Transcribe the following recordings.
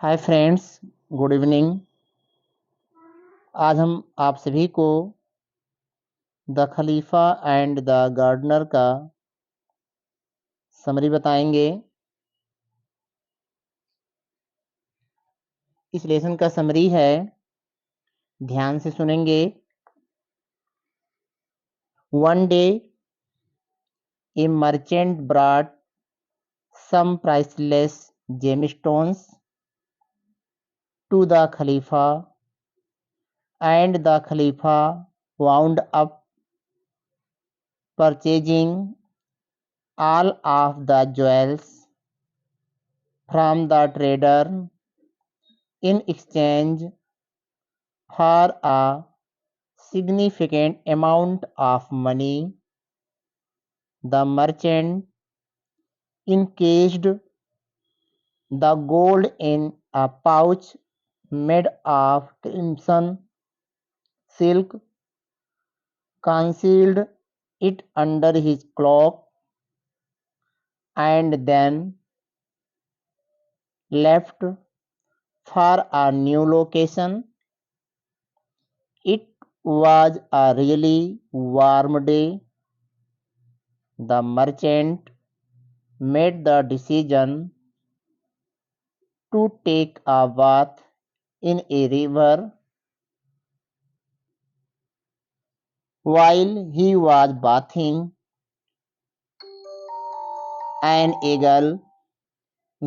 Hi friends, good evening. आज हम आप सभी को the khalifa and the gardener का समरी बताएंगे। इस लेसन का समरी है, ध्यान से सुनेंगे। One day a merchant brought some priceless gemstones to the Khalifa, and the Khalifa wound up purchasing all of the jewels from the trader in exchange for a significant amount of money. The merchant encased the gold in a pouch made of crimson silk, concealed it under his cloak, and then left for a new location. It was a really warm day. The merchant made the decision to take a bath in a river. While he was bathing, an eagle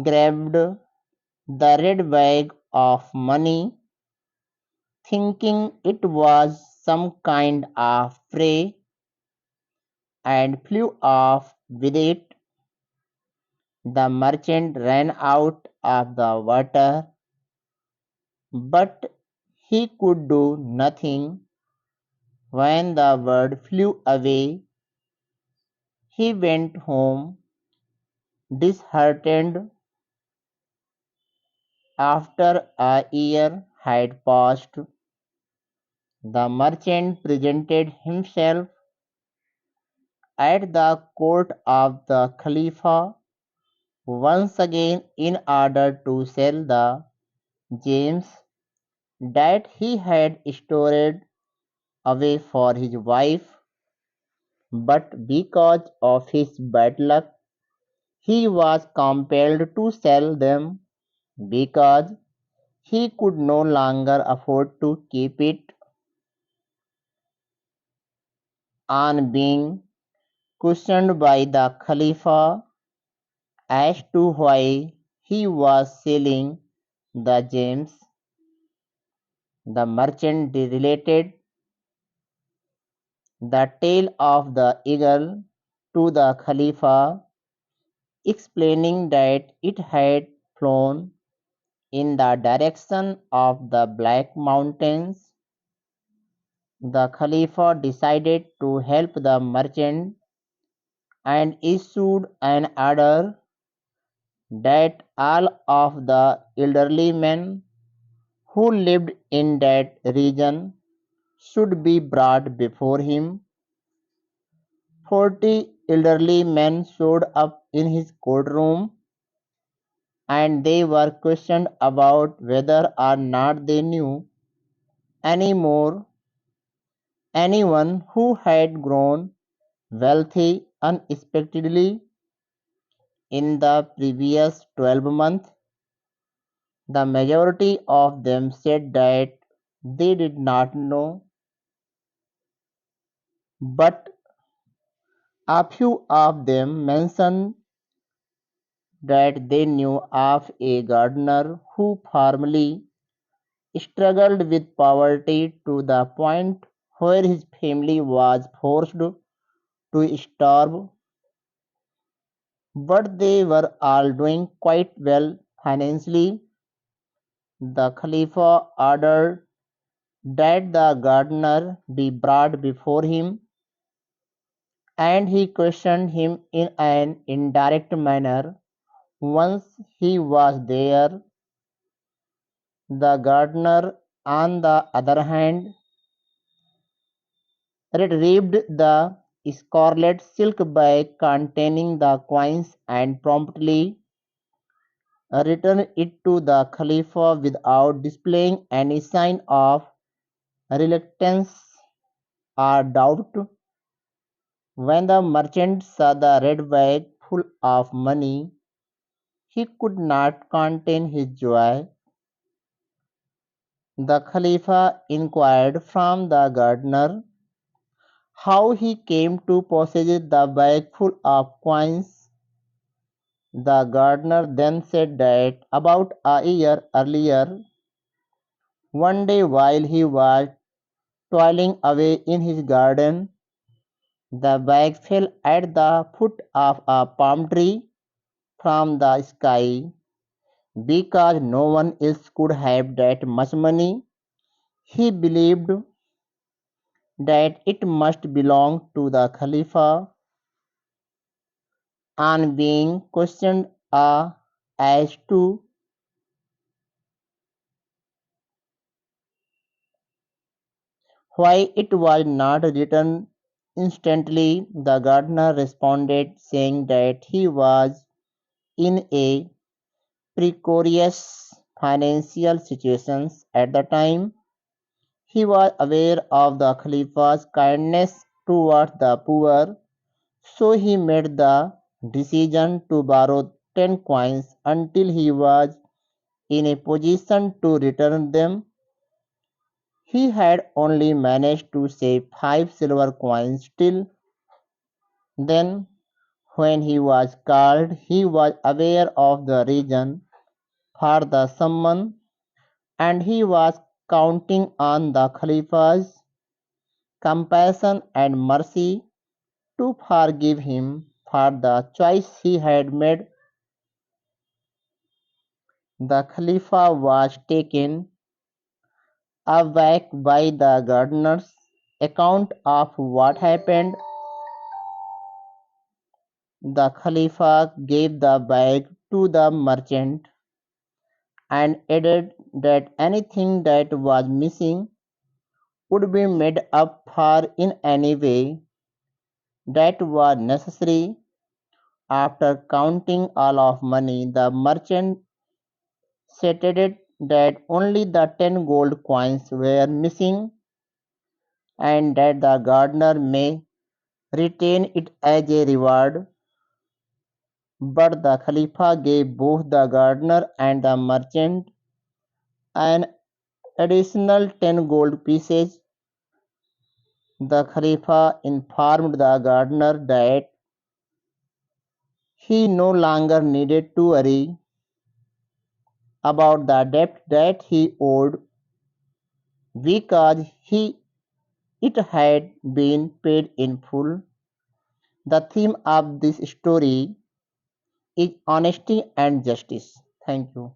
grabbed the red bag of money, thinking it was some kind of prey, and flew off with it. The merchant ran out of the water, but he could do nothing. When the bird flew away, he went home disheartened. After a year had passed, the merchant presented himself at the court of the Khalifa once again in order to sell the gems that he had stored away for his wife, but because of his bad luck, he was compelled to sell them because he could no longer afford to keep it. On being questioned by the Khalifa as to why he was selling the gems, the merchant related the tale of the eagle to the Khalifa, explaining that it had flown in the direction of the Black Mountains. The Khalifa decided to help the merchant and issued an order that all of the elderly men who lived in that region should be brought before him. 40 elderly men showed up in his courtroom, and they were questioned about whether or not they knew any more anyone who had grown wealthy unexpectedly in the previous 12 months. The majority of them said that they did not know, but a few of them mentioned that they knew of a gardener who formerly struggled with poverty to the point where his family was forced to starve, but they were all doing quite well financially. The Khalifa ordered that the gardener be brought before him, and he questioned him in an indirect manner. Once he was there, the gardener, on the other hand, retrieved the scarlet silk bag containing the coins and promptly returned it to the Khalifa without displaying any sign of reluctance or doubt. When the merchant saw the red bag full of money, he could not contain his joy. The Khalifa inquired from the gardener how he came to possess the bag full of coins. The gardener then said that about a year earlier, one day while he was toiling away in his garden, the bag fell at the foot of a palm tree from the sky. Because no one else could have that much money, he believed that it must belong to the Khalifa. On being questioned as to why it was not returned instantly, the gardener responded saying that he was in a precarious financial situation at the time. He was aware of the Khalifa's kindness towards the poor, so he made the decision to borrow 10 coins until he was in a position to return them. He had only managed to save 5 silver coins. Till then, when he was called, he was aware of the reason for the summon, and he was counting on the Khalifa's compassion and mercy to forgive him for the choice he had made. The Khalifa was taken aback by the gardener's account of what happened. The Khalifa gave the bag to the merchant and added that anything that was missing would be made up for in any way that was necessary. After counting all of money, the merchant stated that only the 10 gold coins were missing and that the gardener may retain it as a reward. But the Khalifa gave both the gardener and the merchant an additional 10 gold pieces. The Khalifa informed the gardener that he no longer needed to worry about the debt that he owed because it had been paid in full. The theme of this story is honesty and justice. Thank you.